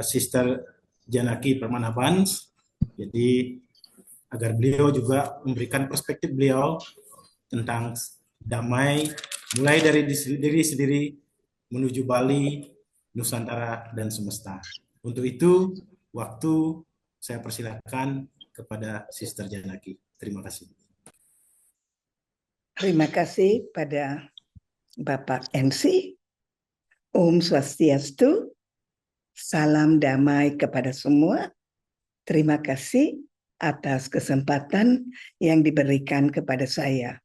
Sister Janaki Permanabans. Jadi agar beliau juga memberikan perspektif beliau tentang damai, mulai dari diri sendiri menuju Bali, Nusantara, dan semesta. Untuk itu, waktu saya persilakan kepada Sister Janaki. Terima kasih. Terima kasih pada Bapak NC. Om Swastiastu. Salam damai kepada semua. Terima kasih atas kesempatan yang diberikan kepada saya.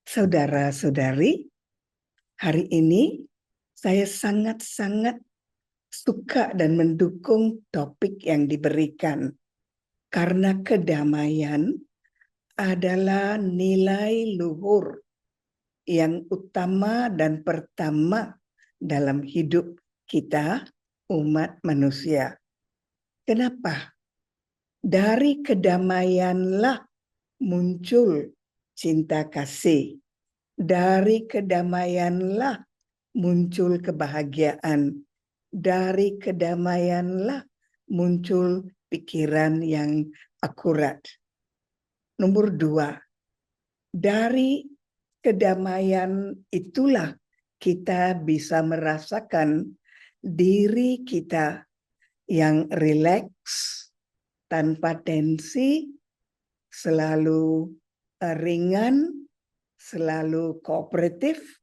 Saudara-saudari, hari ini saya sangat-sangat suka dan mendukung topik yang diberikan. Karena kedamaian adalah nilai luhur yang utama dan pertama dalam hidup kita, umat manusia. Kenapa? Dari kedamaianlah muncul cinta kasih. Dari kedamaianlah muncul kebahagiaan. Dari kedamaianlah muncul pikiran yang akurat. Nomor 2, dari kedamaian itulah kita bisa merasakan diri kita yang rileks, tanpa tensi, selalu ringan, selalu kooperatif,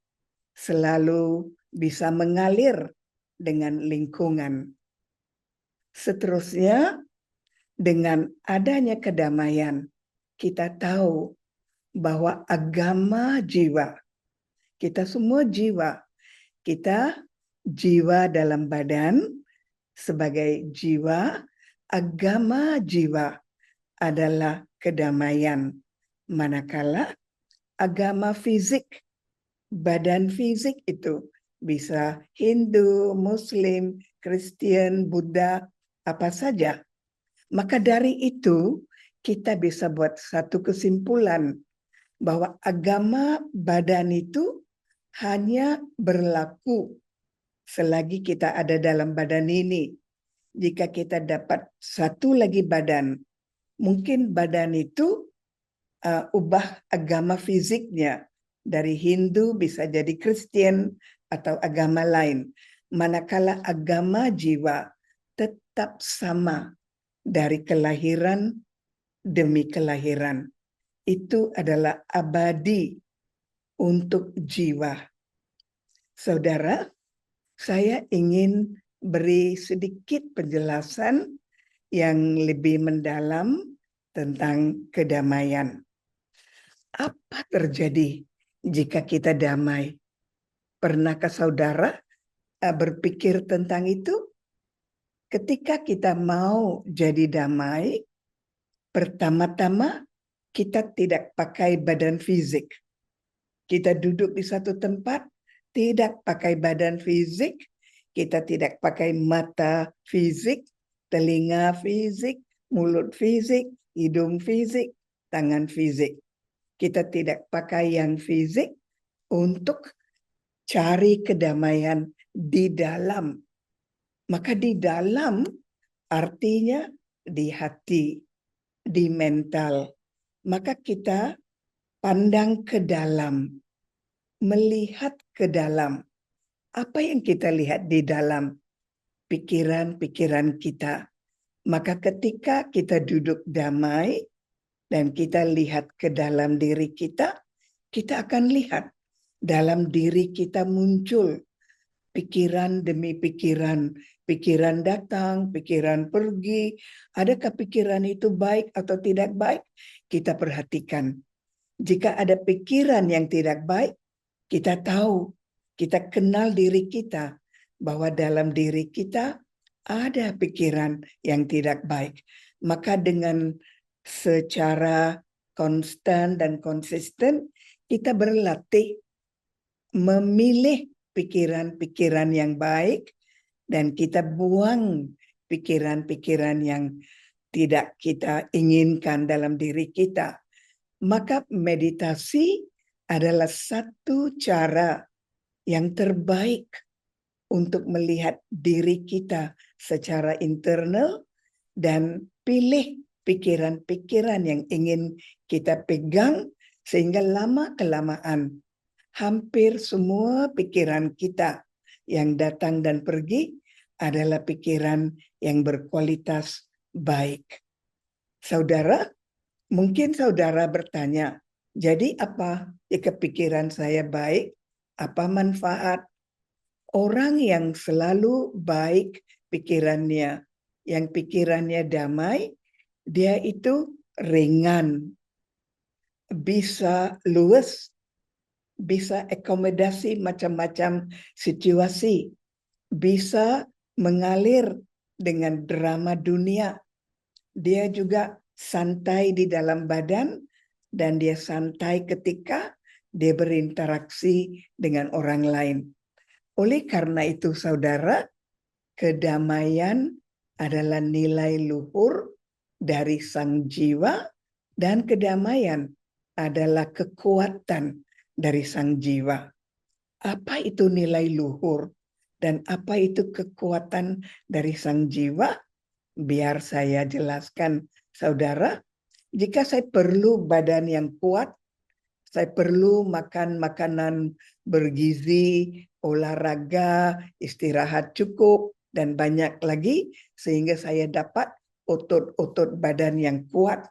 selalu bisa mengalir dengan lingkungan. Seterusnya, dengan adanya kedamaian, kita tahu bahwa agama jiwa, kita semua jiwa, kita jiwa dalam badan sebagai jiwa, agama jiwa adalah kedamaian. Manakala agama fisik, badan fisik itu bisa Hindu, Muslim, Kristen, Buddha, apa saja. Maka dari itu kita bisa buat satu kesimpulan bahwa agama badan itu hanya berlaku selagi kita ada dalam badan ini. Jika kita dapat satu lagi badan, mungkin badan itu ubah agama fisiknya. Dari Hindu bisa jadi Kristen atau agama lain. Manakala agama jiwa tetap sama dari kelahiran demi kelahiran. Itu adalah abadi untuk jiwa. Saudara, saya ingin beri sedikit penjelasan yang lebih mendalam tentang kedamaian. Apa terjadi jika kita damai? Pernahkah saudara berpikir tentang itu? Ketika kita mau jadi damai, pertama-tama kita tidak pakai badan fisik. Kita duduk di satu tempat, tidak pakai badan fisik, kita tidak pakai mata fisik, telinga fisik, mulut fisik, hidung fisik, tangan fisik. Kita tidak pakai yang fisik untuk cari kedamaian di dalam. Maka di dalam artinya di hati, di mental. Maka kita pandang ke dalam, melihat ke dalam. Apa yang kita lihat di dalam? Pikiran-pikiran kita. Maka ketika kita duduk damai dan kita lihat ke dalam diri kita akan lihat dalam diri kita muncul pikiran demi pikiran. Pikiran datang, pikiran pergi. Adakah pikiran itu baik atau tidak baik? Kita perhatikan. Jika ada pikiran yang tidak baik, kita tahu, kita kenal diri kita, bahwa dalam diri kita ada pikiran yang tidak baik. Maka dengan secara konstan dan konsisten, kita berlatih memilih pikiran-pikiran yang baik, dan kita buang pikiran-pikiran yang tidak kita inginkan dalam diri kita. Maka meditasi adalah satu cara yang terbaik untuk melihat diri kita secara internal dan pilih pikiran-pikiran yang ingin kita pegang, sehingga lama-kelamaan hampir semua pikiran kita yang datang dan pergi adalah pikiran yang berkualitas baik. Saudara, mungkin saudara bertanya, jadi apa jika pikiran saya baik? Apa manfaat? Orang yang selalu baik pikirannya, yang pikirannya damai, dia itu ringan, bisa luwes, bisa akomodasi macam-macam situasi, bisa mengalir dengan drama dunia. Dia juga santai di dalam badan dan dia santai ketika dia berinteraksi dengan orang lain. Oleh karena itu, saudara, kedamaian adalah nilai luhur dari sang jiwa dan kedamaian adalah kekuatan dari sang jiwa. Apa itu nilai luhur dan apa itu kekuatan dari sang jiwa? Biar saya jelaskan, saudara. Jika saya perlu badan yang kuat, saya perlu makan makanan bergizi, olahraga, istirahat cukup, dan banyak lagi, sehingga saya dapat otot-otot badan yang kuat.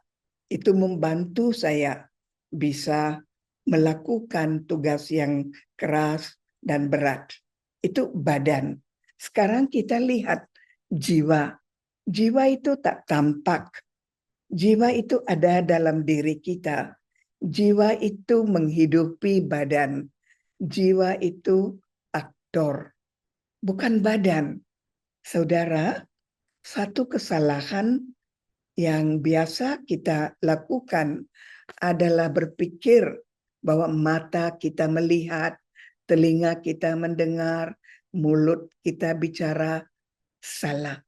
Itu membantu saya bisa melakukan tugas yang keras dan berat. Itu badan. Sekarang kita lihat jiwa. Jiwa itu tak tampak. Jiwa itu ada dalam diri kita. Jiwa itu menghidupi badan. Jiwa itu aktor, bukan badan. Saudara, satu kesalahan yang biasa kita lakukan adalah berpikir bahwa mata kita melihat, telinga kita mendengar, mulut kita bicara. Salah.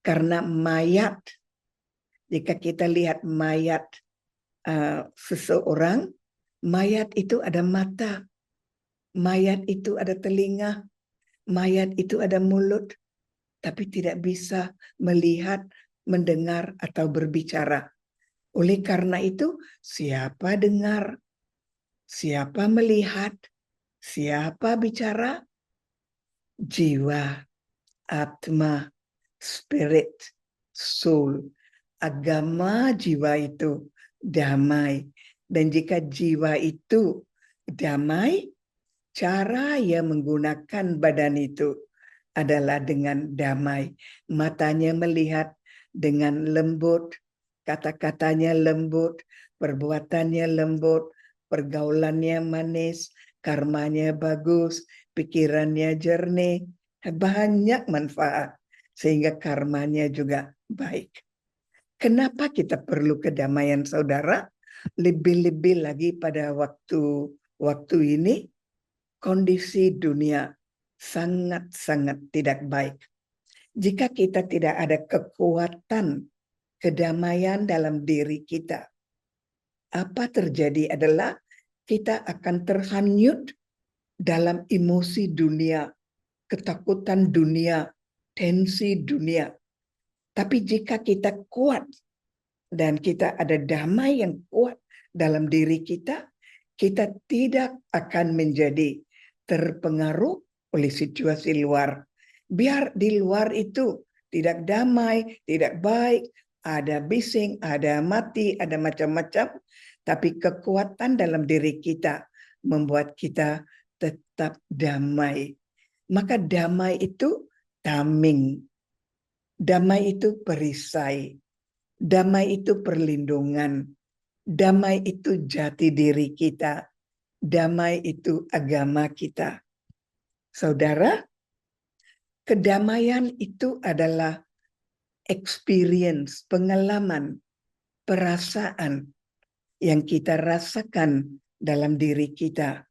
Karena mayat, jika kita lihat mayat seseorang, mayat itu ada mata, mayat itu ada telinga, mayat itu ada mulut, tapi tidak bisa melihat, mendengar, atau berbicara. Oleh karena itu, siapa dengar, siapa melihat, siapa bicara? Jiwa, atma, spirit, soul. Agama jiwa itu damai. Dan jika jiwa itu damai, cara ia menggunakan badan itu adalah dengan damai. Matanya melihat dengan lembut, kata-katanya lembut, perbuatannya lembut, pergaulannya manis, karmanya bagus, pikirannya jernih, banyak manfaat, sehingga karmanya juga baik. Kenapa kita perlu kedamaian, saudara? Lebih-lebih lagi pada waktu ini, kondisi dunia sangat-sangat tidak baik. Jika kita tidak ada kekuatan kedamaian dalam diri kita, apa terjadi adalah kita akan terhanyut dalam emosi dunia, ketakutan dunia, tensi dunia. Tapi jika kita kuat dan kita ada damai yang kuat dalam diri kita, kita tidak akan menjadi terpengaruh oleh situasi luar. Biar di luar itu tidak damai, tidak baik, ada bising, ada mati, ada macam-macam, tapi kekuatan dalam diri kita membuat kita tetap damai. Maka damai itu taming. Damai itu perisai. Damai itu perlindungan. Damai itu jati diri kita. Damai itu agama kita. Saudara, kedamaian itu adalah experience, pengalaman, perasaan yang kita rasakan dalam diri kita.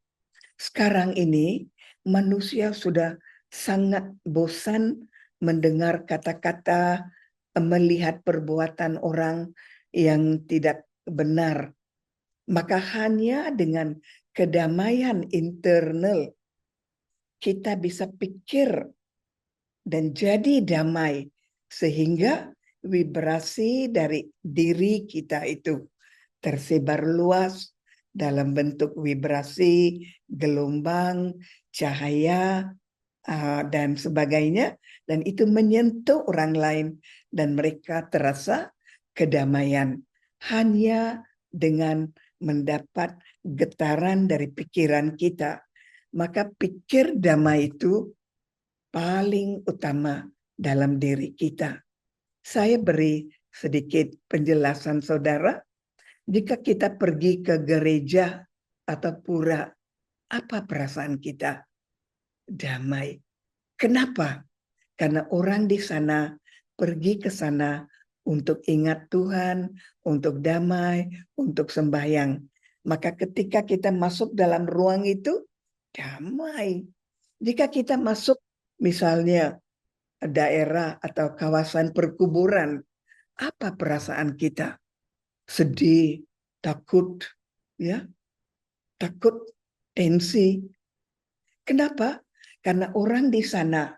Sekarang ini manusia sudah sangat bosan mendengar kata-kata, melihat perbuatan orang yang tidak benar. Maka hanya dengan kedamaian internal kita bisa pikir dan jadi damai, sehingga vibrasi dari diri kita itu tersebar luas dalam bentuk vibrasi, gelombang, cahaya, dan sebagainya, dan itu menyentuh orang lain dan mereka terasa kedamaian hanya dengan mendapat getaran dari pikiran kita. Maka pikir damai itu paling utama dalam diri kita. Saya beri sedikit penjelasan saudara. Jika kita pergi ke gereja atau pura, apa perasaan kita? Damai. Kenapa? Karena orang di sana pergi ke sana untuk ingat Tuhan, untuk damai, untuk sembahyang. Maka ketika kita masuk dalam ruang itu, damai. Jika kita masuk misalnya daerah atau kawasan perkuburan, apa perasaan kita? Sedih, takut, ya, takut, tensi. Kenapa? Karena orang di sana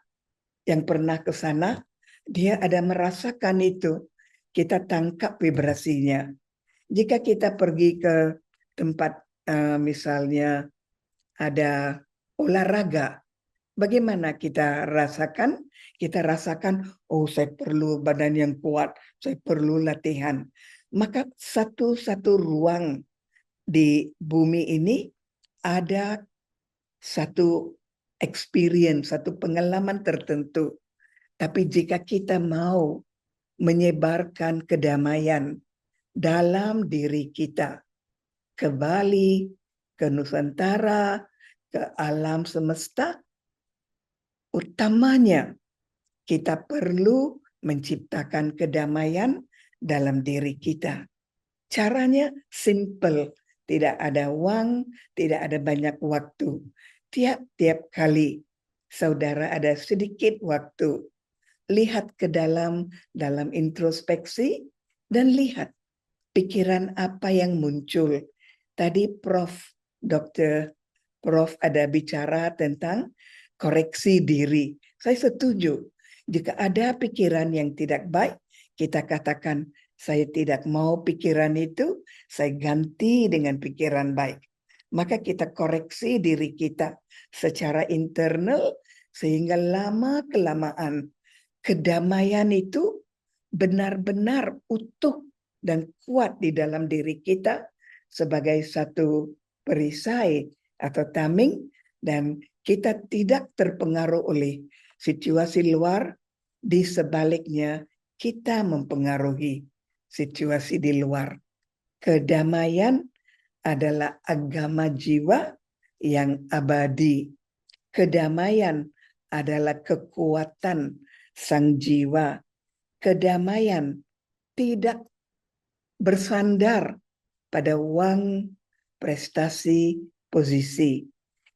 yang pernah ke sana, dia ada merasakan itu. Kita tangkap vibrasinya. Jika kita pergi ke tempat misalnya ada olahraga, bagaimana kita rasakan? Kita rasakan, oh saya perlu badan yang kuat, saya perlu latihan. Maka satu-satu ruang di bumi ini ada satu experience, satu pengalaman tertentu. Tapi jika kita mau menyebarkan kedamaian dalam diri kita ke Bali, ke Nusantara, ke alam semesta, utamanya kita perlu menciptakan kedamaian dalam diri kita. Caranya simple, tidak ada uang, tidak ada banyak waktu. Tiap-tiap kali saudara ada sedikit waktu, lihat ke dalam introspeksi dan lihat pikiran apa yang muncul. Tadi Prof ada bicara tentang koreksi diri. Saya setuju. Jika ada pikiran yang tidak baik, kita katakan, saya tidak mau pikiran itu, saya ganti dengan pikiran baik. Maka kita koreksi diri kita secara internal, sehingga lama-kelamaan kedamaian itu benar-benar utuh dan kuat di dalam diri kita sebagai satu perisai atau tameng, dan kita tidak terpengaruh oleh situasi luar. Di sebaliknya, kita mempengaruhi situasi di luar. Kedamaian adalah agama jiwa yang abadi. Kedamaian adalah kekuatan sang jiwa. Kedamaian tidak bersandar pada uang, prestasi, posisi.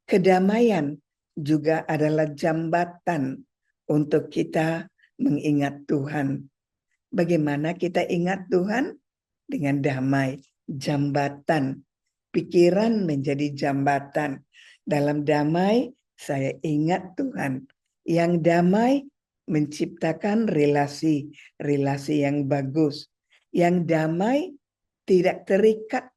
Kedamaian juga adalah jambatan untuk kita mengingat Tuhan. Bagaimana kita ingat Tuhan? Dengan damai, jambatan. Pikiran menjadi jambatan. Dalam damai, saya ingat Tuhan. Yang damai menciptakan relasi yang bagus. Yang damai tidak terikat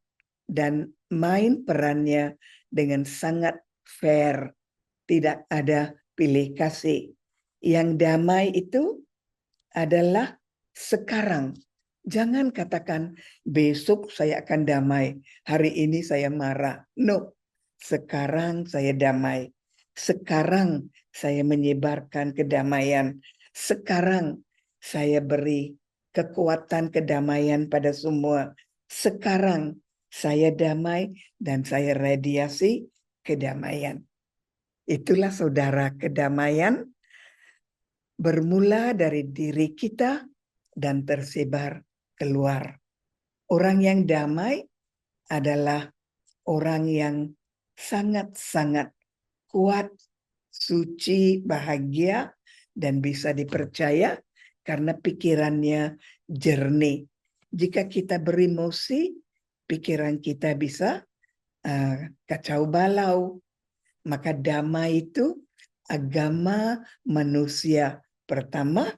dan main perannya dengan sangat fair. Tidak ada pilih kasih. Yang damai itu adalah sekarang. Jangan katakan besok saya akan damai, hari ini saya marah. No, sekarang saya damai. Sekarang saya menyebarkan kedamaian. Sekarang saya beri kekuatan kedamaian pada semua. Sekarang saya damai dan saya radiasi kedamaian. Itulah saudara, kedamaian bermula dari diri kita dan tersebar keluar. Orang yang damai adalah orang yang sangat-sangat kuat, suci, bahagia, dan bisa dipercaya karena pikirannya jernih. Jika kita beremosi, pikiran kita bisa kacau balau. Maka damai itu agama manusia pertama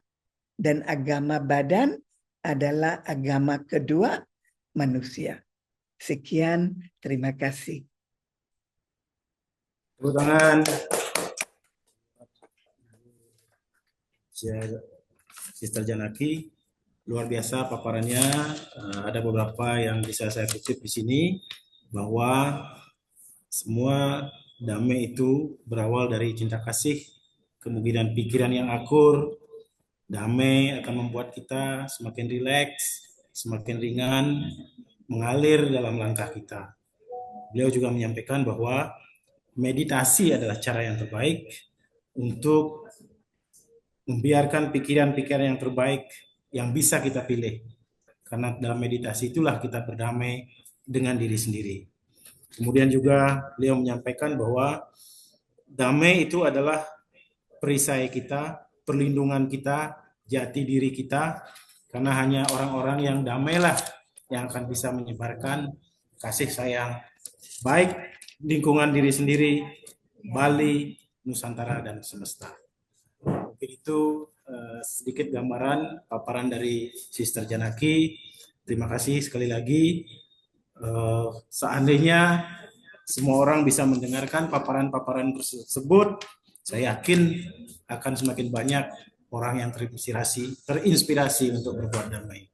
dan agama badan adalah agama kedua manusia. Sekian, terima kasih. Tepuk tangan. Sister Janaki, luar biasa paparannya. Ada beberapa yang bisa saya kutip di sini, bahwa semua damai itu berawal dari cinta kasih, kemudian pikiran yang akur. Damai akan membuat kita semakin rileks, semakin ringan, mengalir dalam langkah kita. Beliau juga menyampaikan bahwa meditasi adalah cara yang terbaik untuk membiarkan pikiran-pikiran yang terbaik yang bisa kita pilih. Karena dalam meditasi itulah kita berdamai dengan diri sendiri. Kemudian juga beliau menyampaikan bahwa damai itu adalah perisai kita, perlindungan kita, jati diri kita, karena hanya orang-orang yang damailah yang akan bisa menyebarkan kasih sayang, baik lingkungan diri sendiri, Bali, Nusantara, dan semesta. Mungkin itu sedikit gambaran paparan dari Sister Janaki. Terima kasih sekali lagi. Seandainya semua orang bisa mendengarkan paparan-paparan tersebut, saya yakin akan semakin banyak orang yang terinspirasi untuk berbuat damai.